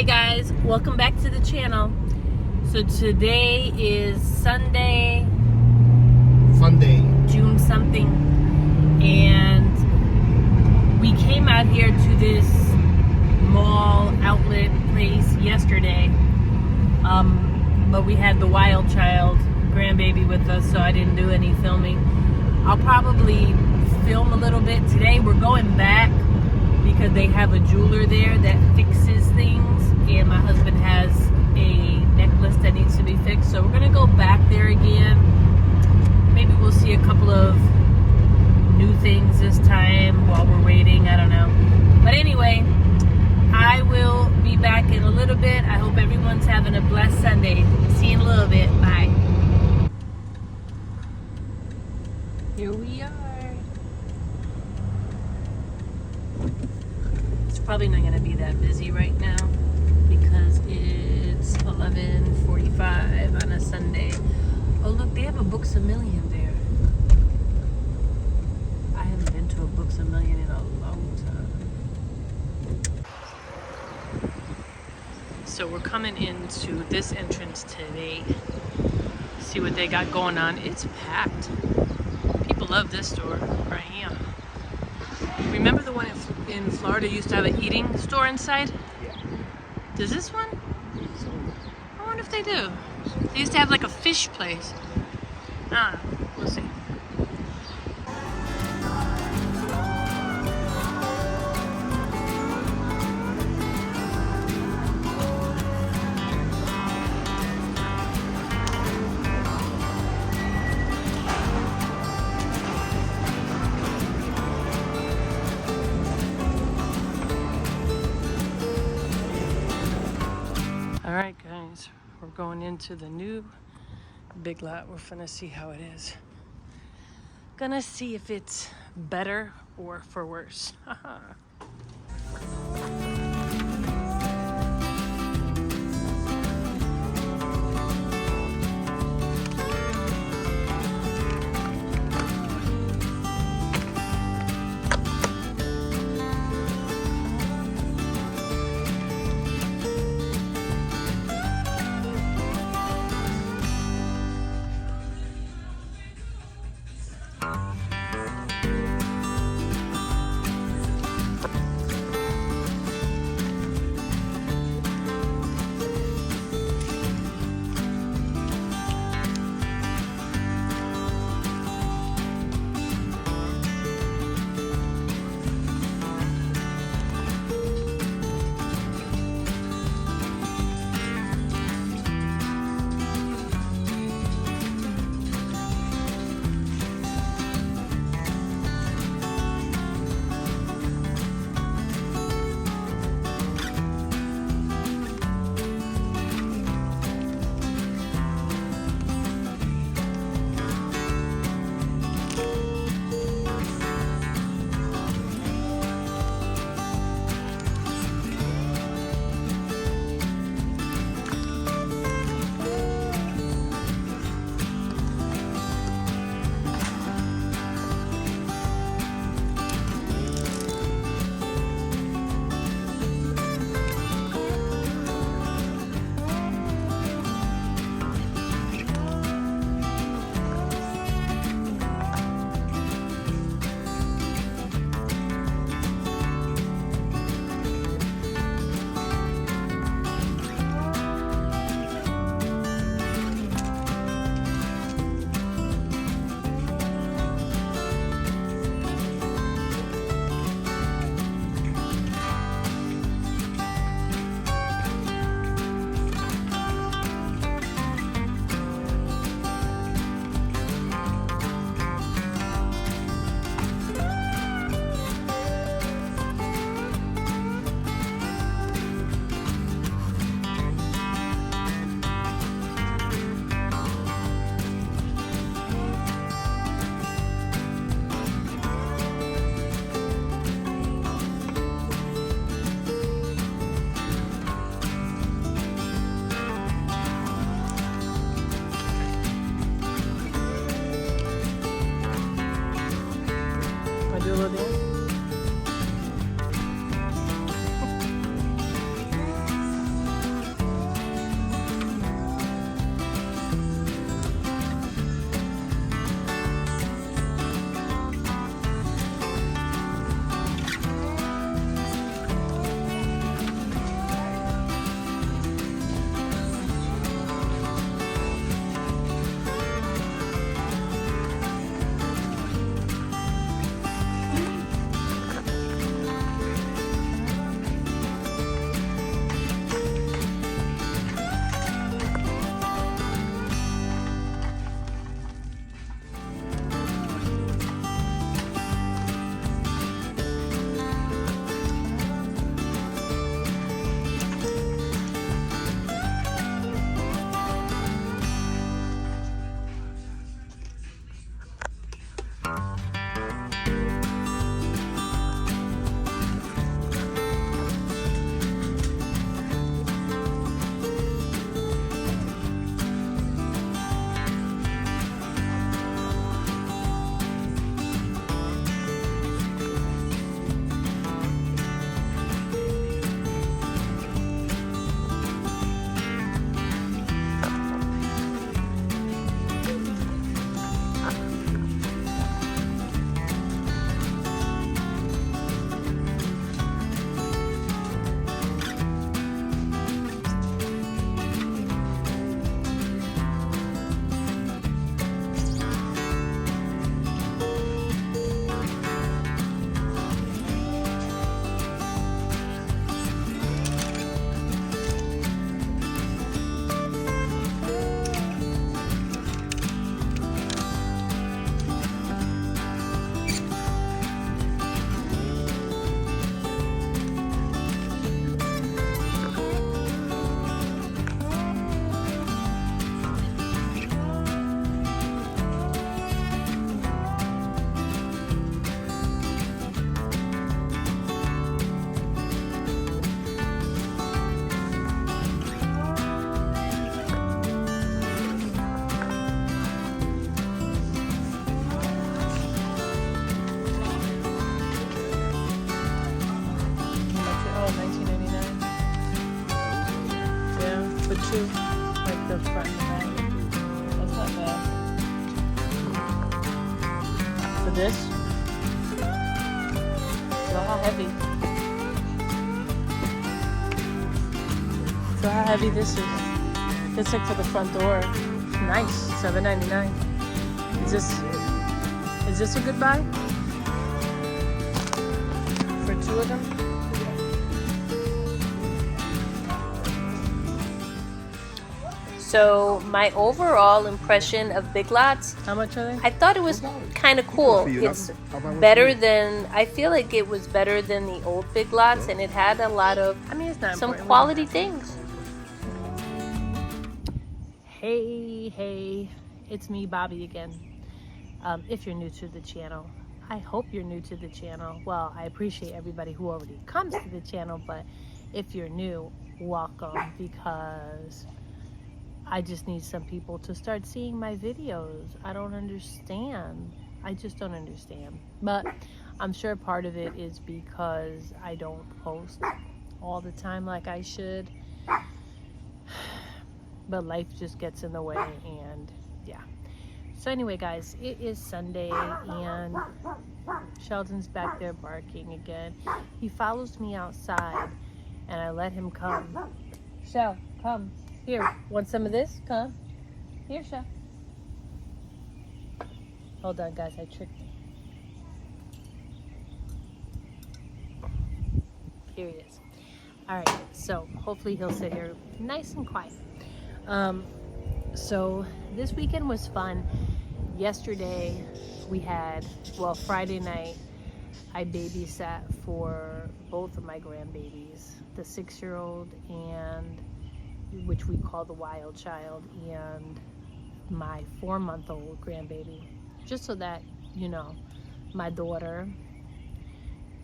Hey guys, welcome back to the channel. So today is Sunday, Fun day. June something, and we came out here to this mall outlet place yesterday, but we had the wild child grandbaby with us, so I didn't do any filming. I'll probably film a little bit today. We're going back because they have a jeweler there that fixes things, and my husband has a necklace that needs to be fixed, so we're gonna go back there again. Maybe we'll see a couple of new things this time while we're waiting, I don't know. But anyway, I will be back in a little bit. I hope everyone's having a blessed Sunday. See you in a little bit. Bye. Here we are. It's probably not going to be that busy right now because it's 11:45 on a Sunday. Oh look, they have a Books A Million there. I haven't been to a Books A Million in a long time. So we're coming into this entrance today. See what they got going on. It's packed. People love this store right here. Remember the one in Florida used to have an eating store inside? Yeah. Does this one? I wonder if they do. They used to have like a fish place. I don't know. We'll see. Alright guys, we're going into the new Big Lot. We're gonna see how it is. Gonna see if it's better or for worse. Do a little dance? too, like the front and the back. That's not bad. For this, look how heavy. So how heavy this is. That's like for the front door. Nice, $7.99. Is this a good buy? For two of them? So my overall impression of Big Lots, How much are they? I thought it was kind of cool. It's better than, I feel like it was better than the old Big Lots, and it had a lot of, I mean, it's not some important. quality things. Hey, it's me, Bobby, again. If you're new to the channel, I hope you're new to the channel. Well, I appreciate everybody who already comes to the channel, but if you're new, welcome, because I just need some people to start seeing my videos. I don't understand. I just don't understand. But I'm sure part of it is because I don't post all the time like I should. But life just gets in the way, and yeah. So anyway, guys, it is Sunday, and Sheldon's back there barking again. He follows me outside, and I let him come. Shell, come. Here, want some of this? Come. Here, Shell. Hold on, guys, I tricked him. Here he is. All right, so hopefully he'll sit here nice and quiet. So this weekend was fun. Yesterday we had, well, Friday night I babysat for both of my grandbabies, the 6-year-old, and which we call the wild child, and my 4-month-old grandbaby, just so that, you know, my daughter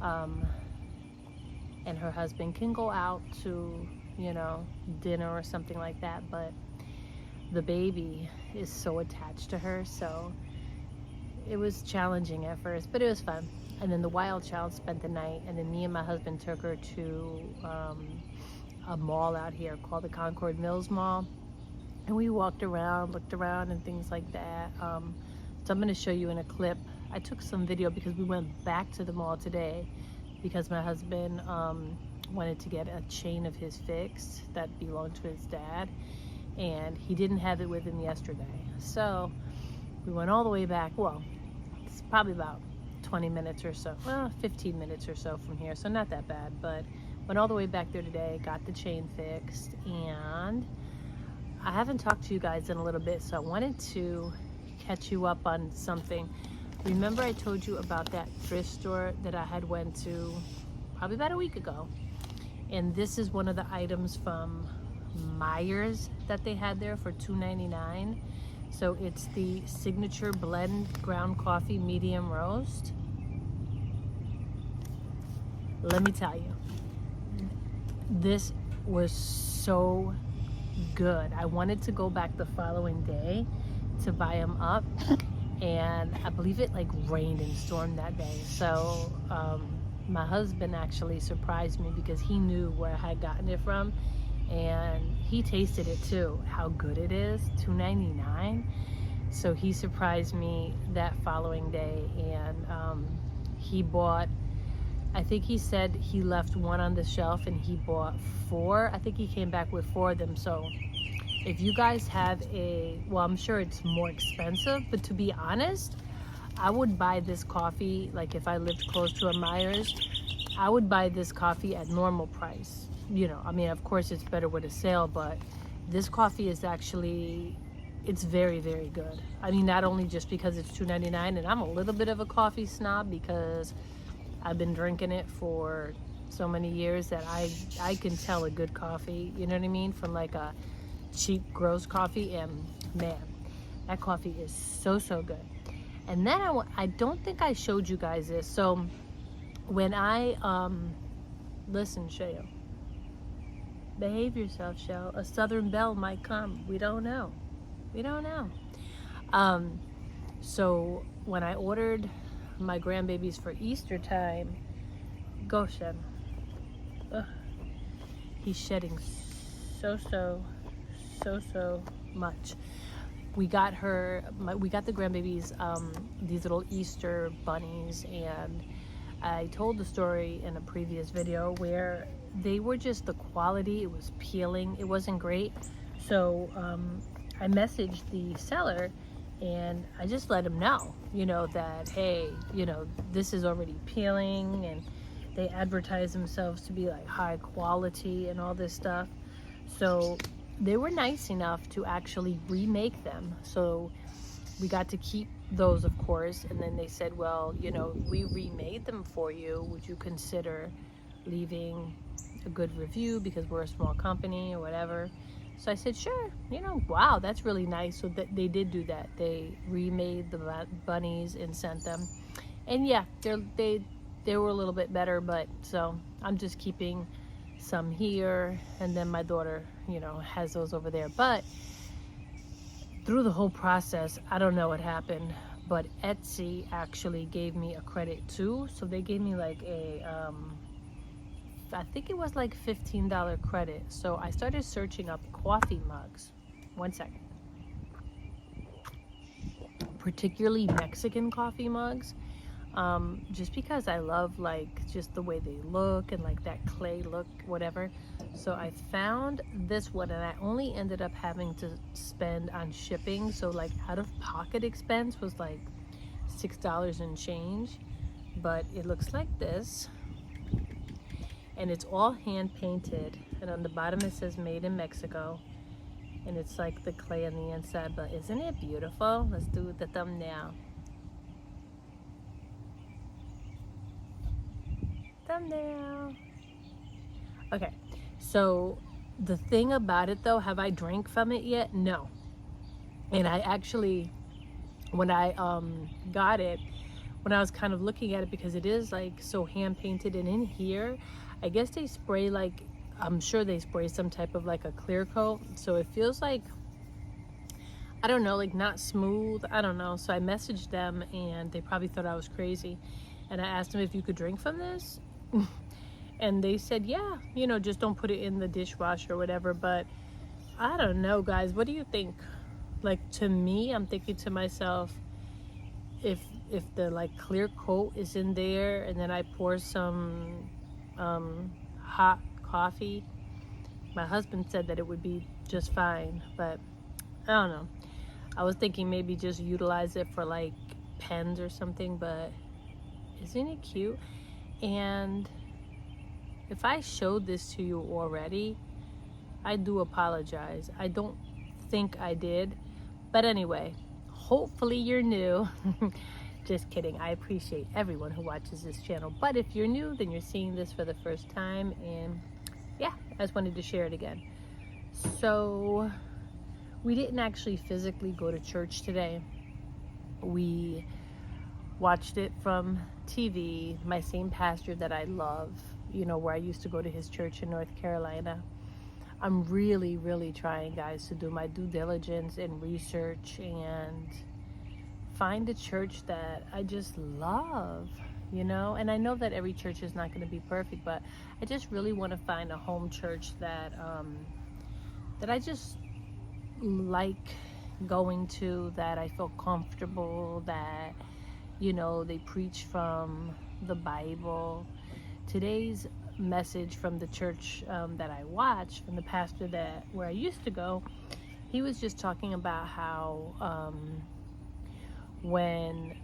and her husband can go out to, you know, dinner or something like that. But the baby is so attached to her, so it was challenging at first, but it was fun. And then the wild child spent the night, and then me and my husband took her to a mall out here called the Concord Mills Mall, and we walked around, looked around, and things like that. So I'm going to show you in a clip. I took some video because we went back to the mall today because my husband wanted to get a chain of his fixed that belonged to his dad, and he didn't have it with him yesterday. So we went all the way back. Well, it's probably about 20 minutes or so, well, 15 minutes or so from here, so not that bad, but went all the way back there today, got the chain fixed, and I haven't talked to you guys in a little bit, so I wanted to catch you up on something. Remember I told you about that thrift store that I had went to probably about a week ago, and this is one of the items from Myers that they had there for $2.99. So it's the signature blend ground coffee medium roast. Let me tell you, this was so good. I wanted to go back the following day to buy them up, and I believe it like rained and stormed that day. So my husband actually surprised me because he knew where I had gotten it from, and he tasted it too, how good it is. $2.99. So he surprised me that following day, and he bought, I think he said he left one on the shelf and he bought 4. I think he came back with 4 of them. So if you guys have a, well, I'm sure it's more expensive, but to be honest, I would buy this coffee, like if I lived close to a Myers, I would buy this coffee at normal price. You know, I mean, of course it's better with a sale, but this coffee is actually, it's very, very good. I mean, not only just because it's $2.99, and I'm a little bit of a coffee snob because I've been drinking it for so many years that I can tell a good coffee, you know what I mean, from like a cheap gross coffee, and man, that coffee is so good. And then I don't think I showed you guys this. So when I listen, Shale, behave yourself, Shell. A southern belle might come. We don't know. So when I ordered my grandbabies for Easter time, go Shed. He's shedding so so much. We got the grandbabies these little Easter bunnies, and I told the story in a previous video where they were just, the quality, it was peeling, it wasn't great. So I messaged the seller and I just let him know, that, hey, this is already peeling, and they advertise themselves to be like high quality and all this stuff. So they were nice enough to actually remake them. So we got to keep those, of course. And then they said, well, we remade them for you. Would you consider leaving a good review because we're a small company or whatever? So I said, sure. Wow, that's really nice. So that they did do that. They remade the bunnies and sent them. And yeah, they were a little bit better, but so I'm just keeping some here, and then my daughter, has those over there. But through the whole process, I don't know what happened, but Etsy actually gave me a credit too. So they gave me like I think it was like $15 credit. So I started searching up coffee mugs. One second. Particularly Mexican coffee mugs. Just because I love like just the way they look and like that clay look, whatever. So I found this one, and I only ended up having to spend on shipping. So like out of pocket expense was like $6 and change, but it looks like this, and it's all hand painted, and on the bottom it says made in Mexico, and it's like the clay on the inside. But isn't it beautiful? Let's do the thumbnail. Thumbnail. Okay, so the thing about it though, have I drank from it yet? No. And I actually, when I got it, when I was kind of looking at it, because it is like so hand painted, and in here I guess they spray, like, I'm sure they spray some type of like a clear coat, so it feels like, I don't know, like not smooth, I don't know. So I messaged them, and they probably thought I was crazy, and I asked them if you could drink from this. And they said, yeah, just don't put it in the dishwasher or whatever. But I don't know, guys, what do you think? Like, to me, I'm thinking to myself, if the like clear coat is in there, and then I pour some hot coffee, my husband said that it would be just fine. But I don't know, I was thinking maybe just utilize it for like pens or something. But isn't it cute? And if I showed this to you already, I do apologize. I don't think I did. But anyway, hopefully you're new. Just kidding. I appreciate everyone who watches this channel. But if you're new, then you're seeing this for the first time. And yeah, I just wanted to share it again. So we didn't actually physically go to church today. We watched it from TV. My same pastor that I love, where I used to go to his church in North Carolina. I'm really trying, guys, to do my due diligence and research and find a church that I just love, and I know that every church is not going to be perfect, but I just really want to find a home church that that I just like going to, that I feel comfortable, that they preach from the Bible. Today's message from the church that I watched, from the pastor where I used to go, he was just talking about how when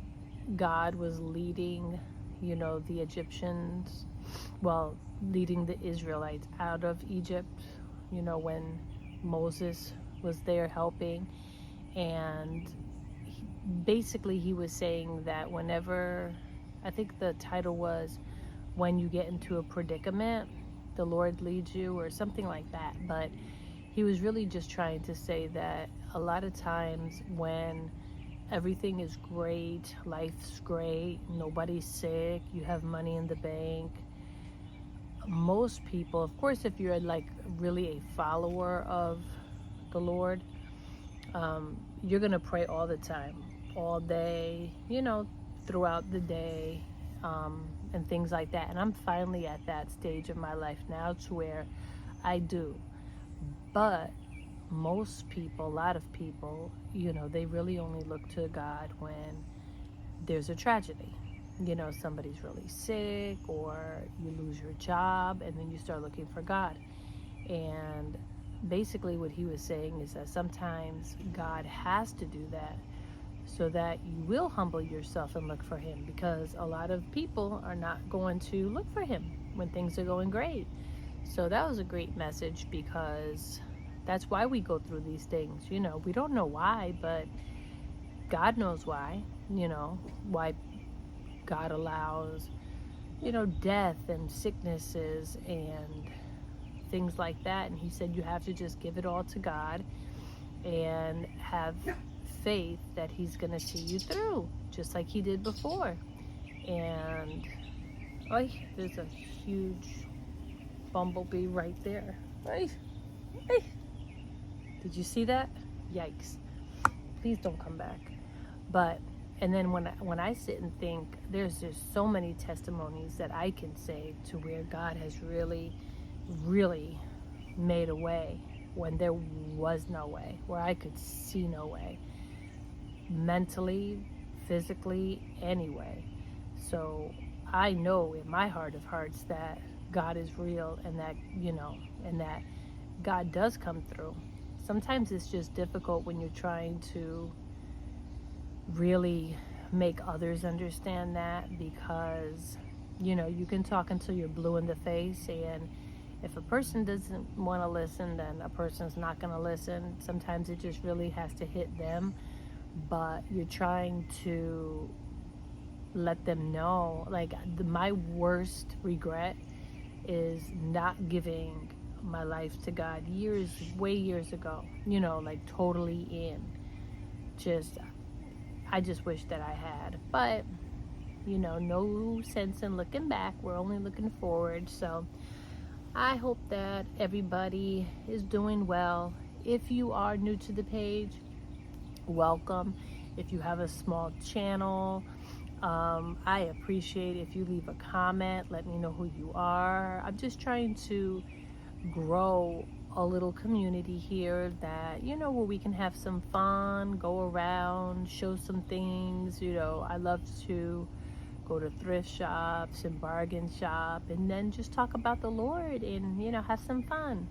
God was leading, the Egyptians, leading the Israelites out of Egypt, when Moses was there helping, and basically he was saying that whenever, I think the title was, when you get into a predicament, the Lord leads you, or something like that. But he was really just trying to say that a lot of times when everything is great, life's great, nobody's sick, you have money in the bank, most people, of course, if you're like really a follower of the Lord, you're gonna pray all the time, all day, throughout the day, and things like that. And I'm finally at that stage of my life now to where I do. But most people, a lot of people, they really only look to God when there's a tragedy. Somebody's really sick or you lose your job, and then you start looking for God. And basically what he was saying is that sometimes God has to do that so that you will humble yourself and look for him, because a lot of people are not going to look for him when things are going great. So that was a great message, because that's why we go through these things. We don't know why, but God knows why. Why God allows, death and sicknesses and things like that. And he said you have to just give it all to God and have faith that he's going to see you through, just like he did before. And there's a huge bumblebee right there. Did you see that? Yikes. Please don't come back. And then when I sit and think, there's just so many testimonies that I can say to where God has really, really made a way when there was no way, where I could see no way, mentally, physically, anyway. So I know in my heart of hearts that God is real, and that, and that God does come through. Sometimes it's just difficult when you're trying to really make others understand that, because you can talk until you're blue in the face, and if a person doesn't want to listen, then a person's not going to listen. Sometimes it just really has to hit them, but you're trying to let them know. Like, my worst regret is not giving my life to God way years ago, like totally in. I just wish that I had, but no sense in looking back. We're only looking forward. So I hope that everybody is doing well. If you are new to the page, welcome. If you have a small channel, I appreciate if you leave a comment. Let me know who you are. I'm just trying to grow a little community here that, where we can have some fun, go around, show some things. I love to go to thrift shops and bargain shop, and then just talk about the Lord and, have some fun.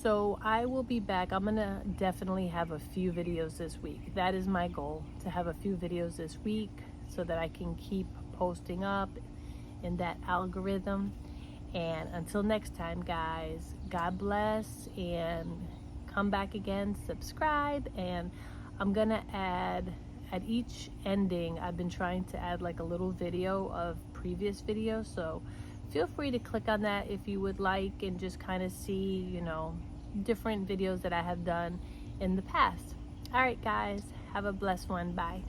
So I will be back. I'm gonna definitely have a few videos this week. That is my goal, to have a few videos this week so that I can keep posting up in that algorithm. And until next time, guys, God bless, and come back again, subscribe. And I'm gonna add, at each ending, I've been trying to add like a little video of previous videos, so feel free to click on that if you would like, and just kind of see, different videos that I have done in the past. All right, guys, have a blessed one. Bye.